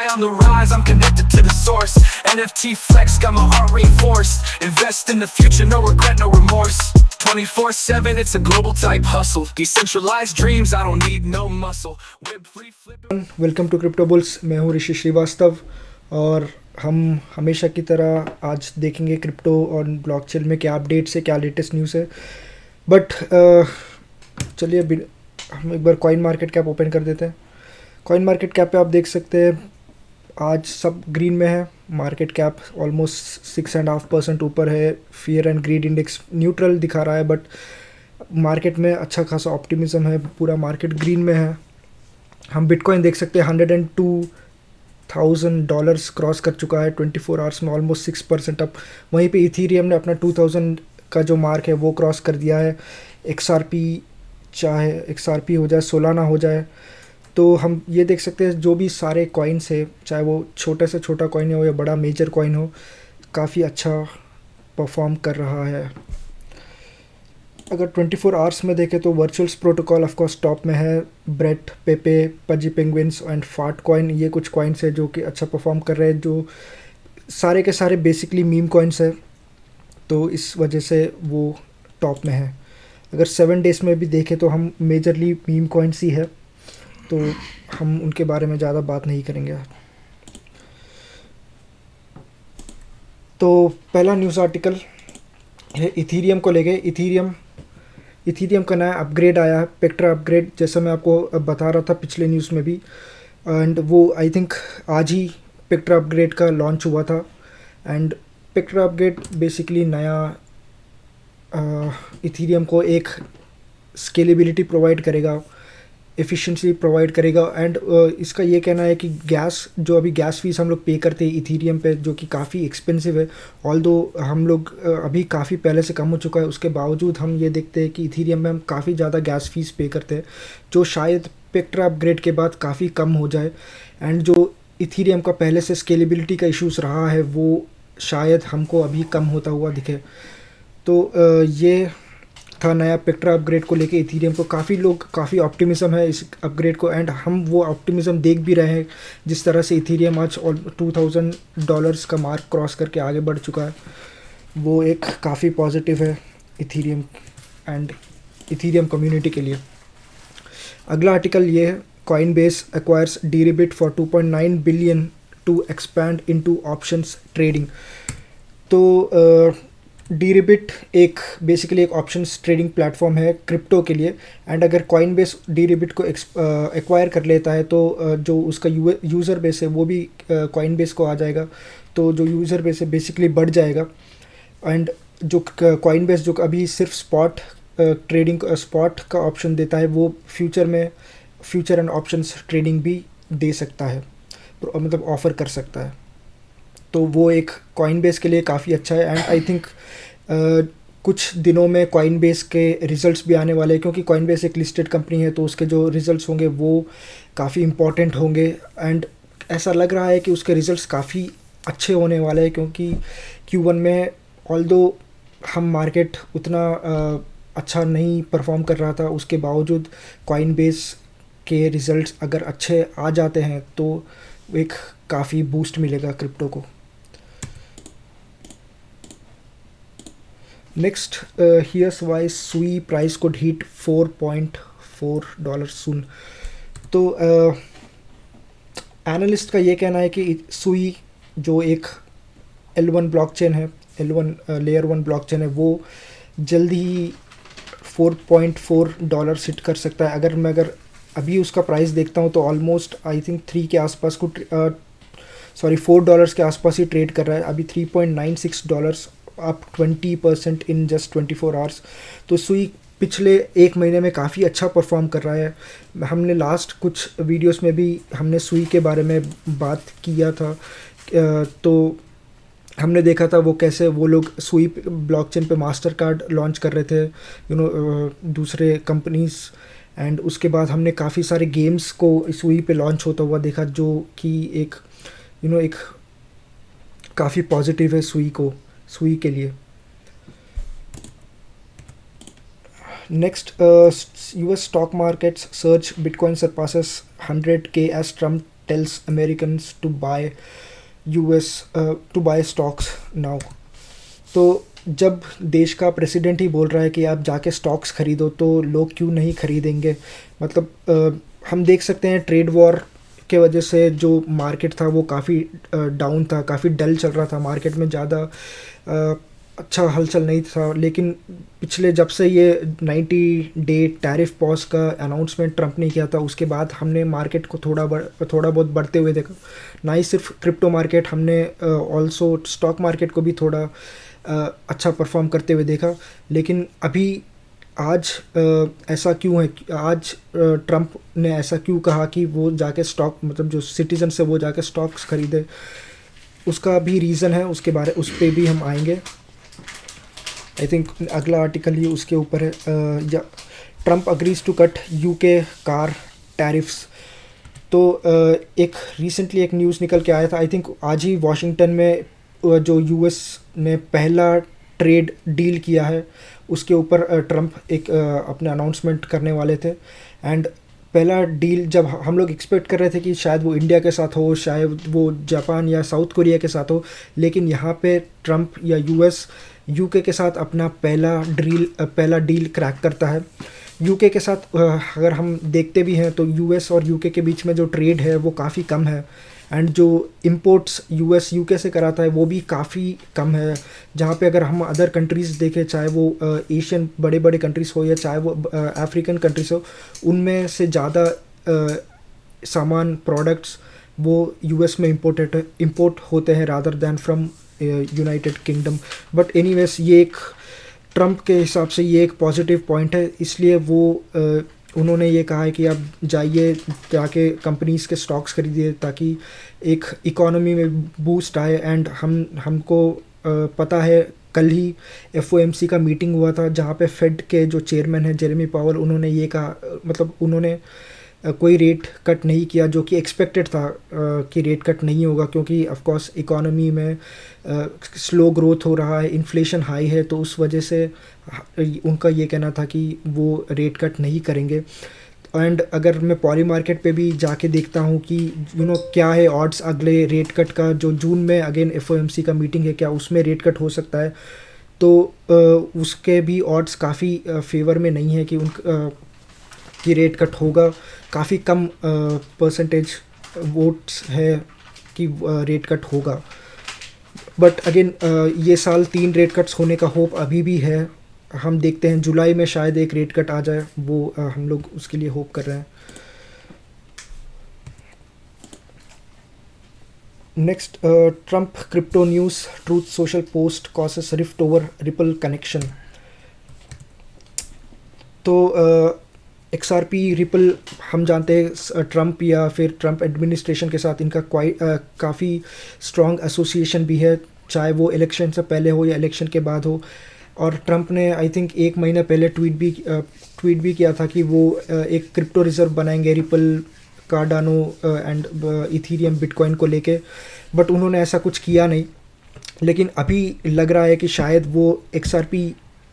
on the rise, I'm connected to the source. NFT flex, got my heart reinforced. Invest in the future, no regret, no remorse. 24/7, it's a global type hustle. Decentralized dreams, I don't need no muscle. Web free flipping. Welcome to crypto bulls. मैं हूँ ऋषि श्रीवास्तव और हम हमेशा की तरह आज देखेंगे crypto और ब्लॉकचेन में क्या अपडेट्स है, क्या लेटेस्ट न्यूज़ है। बट चलिए हम एक बार कॉइन मार्केट कैप ओपन कर देते हैं। कॉइन मार्केट कैप पे आप देख सकते हैं आज सब ग्रीन में है। मार्केट कैप ऑलमोस्ट 6.5% ऊपर है। Fear and greed index neutral दिखा रहा है, बट मार्केट में अच्छा खासा ऑप्टिमिज्म है। पूरा मार्केट ग्रीन में है। हम बिटकॉइन देख सकते हैं $102,000 क्रॉस कर चुका है 24 आवर्स में, ऑलमोस्ट 6% अप। वहीं पे इथीरियम ने अपना 2000 का जो मार्क है वो क्रॉस कर दिया है। XRP चाहे XRP हो जाए, सोलाना हो जाए, तो हम ये देख सकते हैं जो भी सारे कॉइन्स है, चाहे वो छोटे से छोटा कॉइन हो या बड़ा मेजर कॉइन हो, काफ़ी अच्छा परफॉर्म कर रहा है। अगर 24 आवर्स में देखें तो वर्चुअल्स प्रोटोकॉल ऑफ कोर्स टॉप में है। ब्रेट, पेपे, पजी पेंगुइन्स एंड फाट कॉइन, ये कुछ कॉइन्स है जो कि अच्छा परफॉर्म कर रहे हैं, जो सारे के सारे बेसिकली मीम कॉइन्स है, तो इस वजह से वो टॉप में है। अगर 7 डेज़ में भी देखें तो हम मेजरली मीम कॉइन्स ही है, तो हम उनके बारे में ज़्यादा बात नहीं करेंगे। तो पहला न्यूज़ आर्टिकल है इथीरियम को लेके। इथीरियम का नया अपग्रेड आया है, पेक्ट्रा अपग्रेड, जैसा मैं आपको बता रहा था पिछले न्यूज़ में भी। एंड वो आई थिंक आज ही पेक्ट्रा अपग्रेड का लॉन्च हुआ था। एंड पेक्ट्रा अपग्रेड बेसिकली नया इथीरियम को एक स्केलेबिलिटी प्रोवाइड करेगा, एफिशिएंसी प्रोवाइड करेगा। एंड इसका ये कहना है कि जो अभी गैस फीस हम लोग पे करते हैं इथीरियम पे, जो कि काफ़ी एक्सपेंसिव है, ऑल्दो हम लोग अभी काफ़ी पहले से कम हो चुका है, उसके बावजूद हम ये देखते हैं कि इथीरियम में हम काफ़ी ज़्यादा गैस फीस पे करते हैं, जो शायद पेक्ट्रा अपग्रेड के बाद काफ़ी कम हो जाए। एंड जो इथीरियम का पहले से स्केलेबिलिटी का इशूज़ रहा है वो शायद हमको अभी कम होता हुआ दिखे। तो ये था नया पेक्ट्रा अपग्रेड को लेके इथीरियम को। काफ़ी ऑप्टिमिज्म है इस अपग्रेड को, एंड हम वो ऑप्टिमिज्म देख भी रहे हैं जिस तरह से इथीरियम आज $2,000 का मार्क क्रॉस करके आगे बढ़ चुका है। वो एक काफ़ी पॉजिटिव है इथीरियम एंड इथीरियम कम्युनिटी के लिए। अगला आर्टिकल ये है, Coinbase acquires Deribit for 2.9 billion to expand into options trading. तो डीरिबिट बेसिकली एक ऑप्शंस ट्रेडिंग प्लेटफॉर्म है क्रिप्टो के लिए। एंड अगर कॉइनबेस डीरिबिट को एक्वायर कर लेता है तो जो उसका यूज़र बेस है वो भी कॉइनबेस को आ जाएगा, तो जो यूज़र बेस है बेसिकली बढ़ जाएगा। एंड जो कॉइनबेस जो अभी सिर्फ स्पॉट का ऑप्शन देता है, वो फ्यूचर एंड ऑप्शंस ट्रेडिंग भी दे सकता है, मतलब ऑफ़र कर सकता है। तो वो एक कॉइनबेस के लिए काफ़ी अच्छा है। एंड आई थिंक कुछ दिनों में कॉइनबेस के रिज़ल्ट्स भी आने वाले हैं, क्योंकि कॉइनबेस एक लिस्टेड कंपनी है, तो उसके जो रिज़ल्ट्स होंगे वो काफ़ी इम्पॉर्टेंट होंगे। एंड ऐसा लग रहा है कि उसके रिज़ल्ट्स काफ़ी अच्छे होने वाले हैं, क्योंकि Q1 में ऑल्दो हम मार्केट उतना अच्छा नहीं परफॉर्म कर रहा था, उसके बावजूद कॉइनबेस के रिज़ल्ट्स अगर अच्छे आ जाते हैं तो एक काफ़ी बूस्ट मिलेगा क्रिप्टो को। नेक्स्ट, हियर्स वाई सुई प्राइस कुड हिट $4.4 सून। तो एनालिस्ट का ये कहना है कि सुई जो एक L1 ब्लॉकचेन है, L1 लेयर 1 ब्लॉकचेन है, वो जल्दी ही $4.4 हिट कर सकता है। अगर अभी उसका प्राइस देखता हूँ तो ऑलमोस्ट आई थिंक 3 के आसपास को $4 के आसपास ही ट्रेड कर रहा है अभी। $3.96 अप 20% इन जस्ट 24 आवर्स। तो सुई पिछले एक महीने में काफ़ी अच्छा परफॉर्म कर रहा है। हमने लास्ट कुछ वीडियोस में भी हमने सुई के बारे में बात किया था। तो हमने देखा था वो कैसे वो लोग सुई ब्लॉकचेन पे मास्टर कार्ड लॉन्च कर रहे थे, दूसरे कंपनीज। एंड उसके बाद हमने काफ़ी सारे गेम्स को सुई पे लॉन्च होता हुआ देखा, जो कि एक काफ़ी पॉजिटिव है सुई के लिए। Next, US stock markets search, bitcoin surpasses 100K as Trump tells Americans to buy US to buy stocks now. तो जब देश का प्रेसिडेंट ही बोल रहा है कि आप जाके स्टॉक्स खरीदो तो लोग क्यों नहीं खरीदेंगे. मतलब हम देख सकते हैं ट्रेड वॉर के वजह से जो मार्केट था वो काफ़ी डाउन था, काफ़ी डल चल रहा था, मार्केट में ज़्यादा अच्छा हलचल नहीं था. लेकिन पिछले जब से ये 90 डे टैरिफ पॉज का अनाउंसमेंट ट्रंप ने किया था उसके बाद हमने मार्केट को थोड़ा बहुत बढ़ते हुए देखा. ना ही सिर्फ क्रिप्टो मार्केट, हमने ऑल्सो स्टॉक मार्केट को भी थोड़ा अच्छा परफॉर्म करते हुए देखा. लेकिन अभी आज ऐसा क्यों है, आज ट्रंप ने ऐसा क्यों कहा कि वो जाके स्टॉक, मतलब जो सिटीजन है वो जाके स्टॉक्स खरीदे, उसका भी रीज़न है, उसके बारे उस पर भी हम आएंगे. आई थिंक अगला आर्टिकल ही उसके ऊपर है. Trump agrees to cut UK car tariffs. तो एक रिसेंटली एक न्यूज़ निकल के आया था, आई थिंक आज ही वॉशिंगटन में जो यूएस ने पहला ट्रेड डील किया है उसके ऊपर ट्रंप एक अपने अनाउंसमेंट करने वाले थे. एंड पहला डील जब हम लोग एक्सपेक्ट कर रहे थे कि शायद वो इंडिया के साथ हो, शायद वो जापान या साउथ कोरिया के साथ हो, लेकिन यहाँ पे ट्रंप या यूएस यूके के साथ अपना पहला डील क्रैक करता है. यूके के साथ अगर हम देखते भी हैं तो यूएस और यूके के बीच में जो ट्रेड है वो काफ़ी कम है. एंड जो इंपोर्ट्स यूएस यूके से कराता है वो भी काफ़ी कम है. जहाँ पे अगर हम अदर कंट्रीज़ देखें, चाहे वो एशियन बड़े बड़े कंट्रीज़ हो या चाहे वो अफ्रीकन कंट्रीज़ हो, उनमें से ज़्यादा सामान प्रोडक्ट्स वो यूएस में इंपोर्ट होते हैं rather than from United kingdom. But anyways ये एक ट्रंप के हिसाब से ये एक पॉजिटिव पॉइंट है, इसलिए वो उन्होंने ये कहा है कि आप जाइए जाके कंपनीज़ के स्टॉक्स खरीदिए ताकि एक इकोनॉमी में बूस्ट आए. एंड हमको पता है कल ही FOMC का मीटिंग हुआ था जहाँ पे फेड के जो चेयरमैन हैं जेरेमी पावल, उन्होंने ये कहा, मतलब उन्होंने कोई रेट कट नहीं किया जो कि एक्सपेक्टेड था कि रेट कट नहीं होगा, क्योंकि ऑफ कोर्स इकोनॉमी में स्लो ग्रोथ हो रहा है, इन्फ्लेशन हाई है, तो उस वजह से उनका ये कहना था कि वो रेट कट नहीं करेंगे. एंड अगर मैं पॉली मार्केट पे भी जाके देखता हूँ कि क्या है ऑड्स अगले रेट कट का, जो जून में अगेन FOMC का मीटिंग है, क्या उसमें रेट कट हो सकता है, तो उसके भी ऑड्स काफ़ी फेवर में नहीं है कि कि रेट कट होगा. काफ़ी कम परसेंटेज वोट्स है कि रेट कट होगा. बट अगेन ये साल 3 रेट कट्स होने का होप अभी भी है. हम देखते हैं जुलाई में शायद एक रेट कट आ जाए, वो हम लोग उसके लिए होप कर रहे हैं. Next, Trump crypto news, truth social post causes rift over ripple connection. तो XRP रिपल हम जानते हैं ट्रंप या फिर ट्रंप एडमिनिस्ट्रेशन के साथ इनका काफ़ी स्ट्रॉन्ग एसोसिएशन भी है, चाहे वो इलेक्शन से पहले हो या इलेक्शन के बाद हो. और ट्रंप ने आई थिंक 1 महीना पहले ट्वीट भी किया था कि वो एक क्रिप्टो रिजर्व बनाएंगे ripple, Cardano and Ethereum bitcoin को लेके. बट उन्होंने ऐसा कुछ किया नहीं. लेकिन अभी लग रहा है कि शायद वो XRP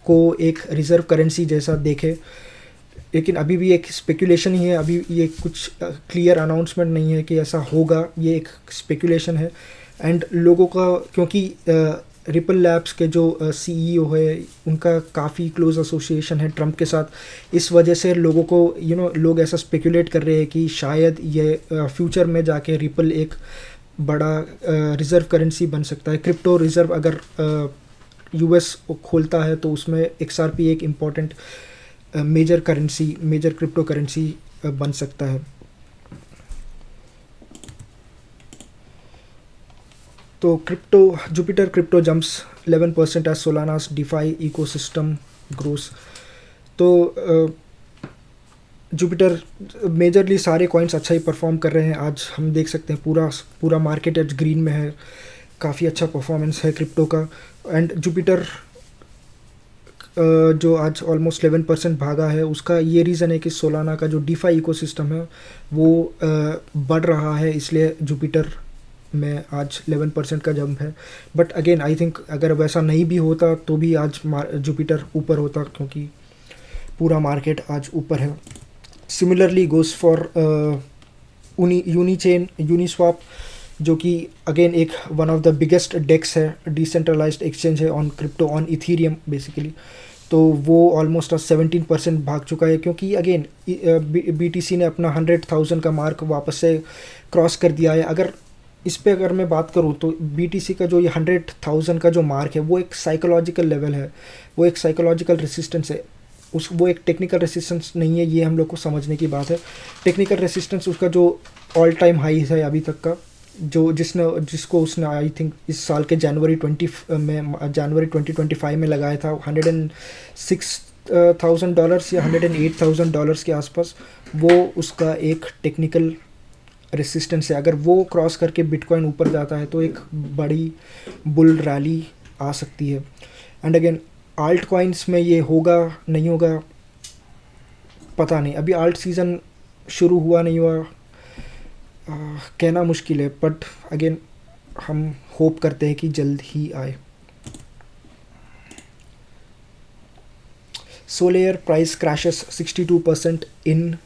को एक रिज़र्व करेंसी जैसा देखे. लेकिन अभी भी एक स्पेकुलेशन ही है, अभी ये कुछ क्लियर अनाउंसमेंट नहीं है कि ऐसा होगा, ये एक स्पेकुलेशन है. एंड लोगों का, क्योंकि रिपल लैब्स के जो CEO है उनका काफ़ी क्लोज एसोसिएशन है ट्रंप के साथ, इस वजह से लोगों को लोग ऐसा स्पेकुलेट कर रहे हैं कि शायद ये फ्यूचर में जाके रिपल एक बड़ा रिज़र्व करेंसी बन सकता है. क्रिप्टो रिज़र्व अगर US खोलता है तो उसमें XRP एक इम्पॉर्टेंट मेजर क्रिप्टो करेंसी बन सकता है. तो Jupiter crypto jumps 11% as Solana's DeFi ecosystem grows. तो जुपिटर मेजरली सारे कॉइन्स अच्छा ही परफॉर्म कर रहे हैं. आज हम देख सकते हैं पूरा मार्केट आज ग्रीन में है, काफ़ी अच्छा परफॉर्मेंस है क्रिप्टो का. एंड जुपिटर जो आज ऑलमोस्ट 11% भागा है, उसका ये रीज़न है कि सोलाना का जो डीफाई इकोसिस्टम है वो बढ़ रहा है, इसलिए जुपिटर में आज 11% का जंप है. बट अगेन आई थिंक अगर वैसा नहीं भी होता तो भी आज जुपिटर ऊपर होता, क्योंकि पूरा मार्केट आज ऊपर है. सिमिलरली गोज़ फॉर यूनिस्वाप, जो कि अगेन एक वन ऑफ द बिगेस्ट डेक्स है, डिसेंट्रलाइज्ड एक्सचेंज है on crypto, on Ethereum basically. तो वो ऑलमोस्ट 17% भाग चुका है, क्योंकि अगेन BTC ने अपना 100,000 का मार्क वापस से क्रॉस कर दिया है। अगर मैं बात करूँ तो BTC का जो ये 100,000 का जो मार्क है वो एक साइकोलॉजिकल लेवल है, वो एक साइकोलॉजिकल रेसिस्टेंस है। वो एक टेक्निकल रेसिस्टेंस नहीं है, ये हम लोग को समझने की बात है। टेक्निकल रेसिस्टेंस उसका जो ऑल टाइम हाई है अभी तक का, जिसको उसने आई थिंक इस साल के जनवरी 2025 में लगाया था, $106,000 या $108,000 के आसपास, वो उसका एक टेक्निकल रेसिस्टेंस है। अगर वो क्रॉस करके बिटकॉइन ऊपर जाता है तो एक बड़ी बुल रैली आ सकती है। एंड अगेन आल्ट कॉइन्स में ये होगा नहीं होगा पता नहीं, अभी आल्ट सीज़न शुरू हुआ नहीं हुआ कहना मुश्किल है, बट अगेन हम होप करते हैं कि जल्द ही आए। सोलेयर प्राइस क्रैशेस 62% इन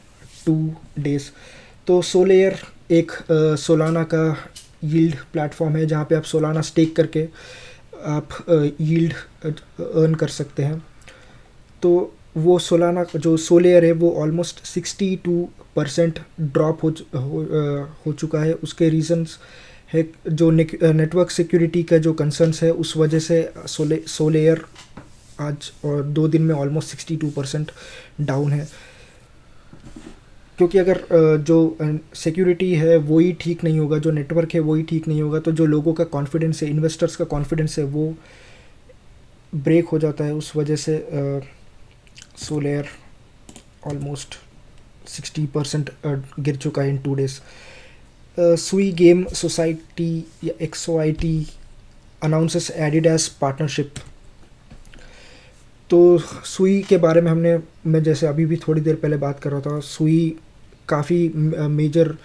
2 days। तो सोलेयर एक सोलाना का यील्ड प्लेटफॉर्म है, जहाँ पे आप सोलाना स्टेक करके आप यील्ड अर्न कर सकते हैं। तो वो सोलाना जो सोलेयर है वो ऑलमोस्ट 62% ड्रॉप हो चुका है। उसके रीजंस है जो नेटवर्क सिक्योरिटी का जो कंसर्न्स है, उस वजह से सोलेयर आज और 2 दिन में ऑलमोस्ट 62% डाउन है। क्योंकि अगर जो सिक्योरिटी है वो ही ठीक नहीं होगा, जो नेटवर्क है वो ही ठीक नहीं होगा, तो जो लोगों का कॉन्फिडेंस है, इन्वेस्टर्स का कॉन्फिडेंस है, वो ब्रेक हो जाता है। उस वजह से सोलेयर ऑलमोस्ट 60% गिर चुका है इन 2 days। सुई गेम सोसाइटी या XOIT अनाउंसेस एडिडास पार्टनरशिप। तो सुई के बारे में मैं जैसे अभी भी थोड़ी देर पहले बात कर रहा था, सुई काफ़ी मेजर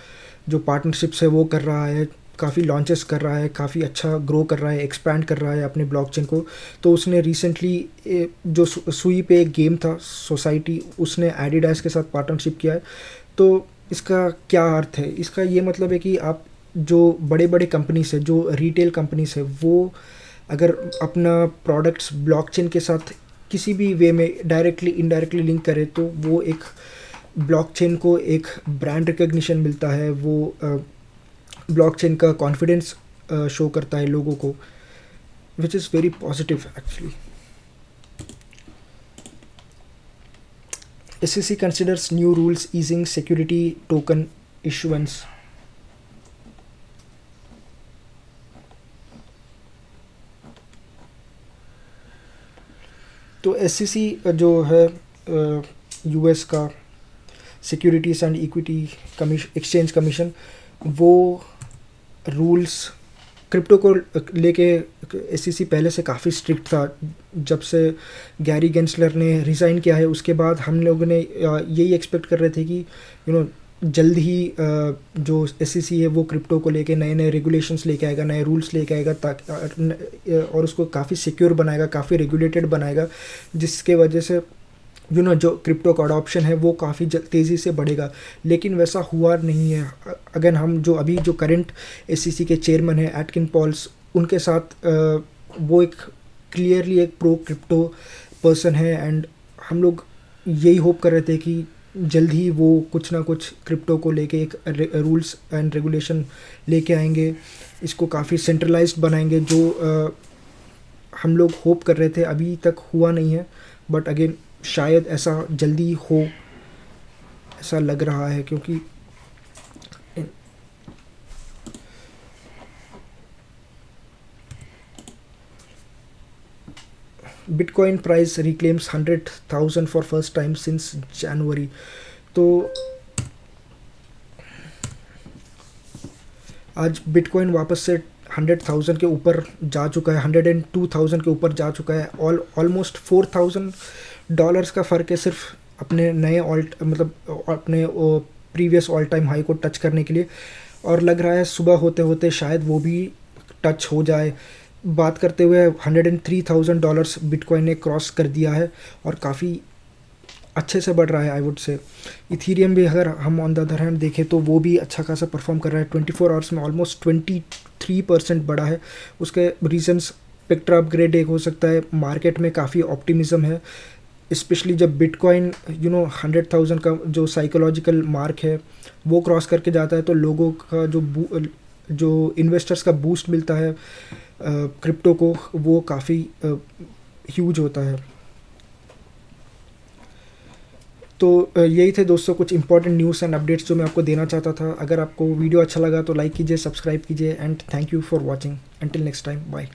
जो पार्टनरशिप्स है वो कर रहा है, काफ़ी लॉन्चेस कर रहा है, काफ़ी अच्छा ग्रो कर रहा है, एक्सपैंड कर रहा है अपने ब्लॉकचेन को। तो उसने रिसेंटली जो सुई पे एक गेम था सोसाइटी, उसने एडिडास के साथ पार्टनरशिप किया है। तो इसका क्या अर्थ है? इसका ये मतलब है कि आप जो बड़े बड़े कंपनीज है, जो रिटेल कंपनीज है, वो अगर अपना प्रोडक्ट्स ब्लॉकचेन के साथ किसी भी वे में डायरेक्टली इनडायरेक्टली लिंक करे, तो वो एक ब्लॉकचेन को एक ब्रांड रिकग्निशन मिलता है, वो ब्लॉकचेन का कॉन्फिडेंस शो करता है लोगों को, which is very positive actually. SEC considers new rules easing security token issuance। तो SEC जो है US का securities and equity exchange commission, वो रूल्स क्रिप्टो को लेके SEC पहले से काफ़ी स्ट्रिक्ट था। जब से गैरी गेंसलर ने रिज़ाइन किया है, उसके बाद हम लोगों ने यही एक्सपेक्ट कर रहे थे कि जल्द ही जो SEC है वो क्रिप्टो को लेके नए नए रेगुलेशंस लेके आएगा, नए रूल्स लेके आएगा, ताकि और उसको काफ़ी सिक्योर बनाएगा, काफ़ी रेगुलेटेड बनाएगा, जिसके वजह से जो क्रिप्टो का अडॉप्शन है वो काफ़ी तेज़ी से बढ़ेगा। लेकिन वैसा हुआ नहीं है। अगर हम जो करंट SEC के चेयरमैन हैं एटकिन पॉल्स, उनके साथ वो एक क्लियरली एक प्रो क्रिप्टो पर्सन है, एंड हम लोग यही होप कर रहे थे कि जल्द ही वो कुछ ना कुछ क्रिप्टो को लेके एक रूल्स एंड रेगुलेशन लेके आएंगे, इसको काफ़ी सेंट्रलाइज्ड बनाएंगे, जो हम लोग होप कर रहे थे। अभी तक हुआ नहीं है, बट अगेन शायद ऐसा जल्दी हो, ऐसा लग रहा है, क्योंकि bitcoin price reclaims 100,000 for first time since January. तो आज बिटकॉइन वापस से 100,000 के ऊपर जा चुका है, 102,000 के ऊपर जा चुका है। ऑलमोस्ट $4,000 का फ़र्क है सिर्फ अपने नए अपने प्रीवियस ऑल टाइम हाई को टच करने के लिए, और लग रहा है सुबह होते होते शायद वो भी टच हो जाए। बात करते हुए $103,000 बिटकॉइन ने क्रॉस कर दिया है, और काफ़ी अच्छे से बढ़ रहा है आई वुड से। इथीरियम भी अगर हम ऑन द अदर हैंड देखें तो वो भी अच्छा खासा परफॉर्म कर रहा है, 24 आवर्स में ऑलमोस्ट 23% बढ़ा है। उसके रीजंस स्पेक्ट्रा अपग्रेड एक हो सकता है, मार्केट में काफ़ी ऑप्टिमिज्म है, स्पेशली जब बिटकॉइन 100,000 का जो साइकोलॉजिकल मार्क है वो क्रॉस करके जाता है तो लोगों का जो इन्वेस्टर्स का बूस्ट मिलता है क्रिप्टो को, वो काफ़ी ह्यूज होता है। तो यही थे दोस्तों कुछ इंपॉर्टेंट न्यूज़ एंड अपडेट्स जो मैं आपको देना चाहता था। अगर आपको वीडियो अच्छा लगा तो लाइक कीजिए, सब्सक्राइब कीजिए and thank you for watching. Until next time, bye.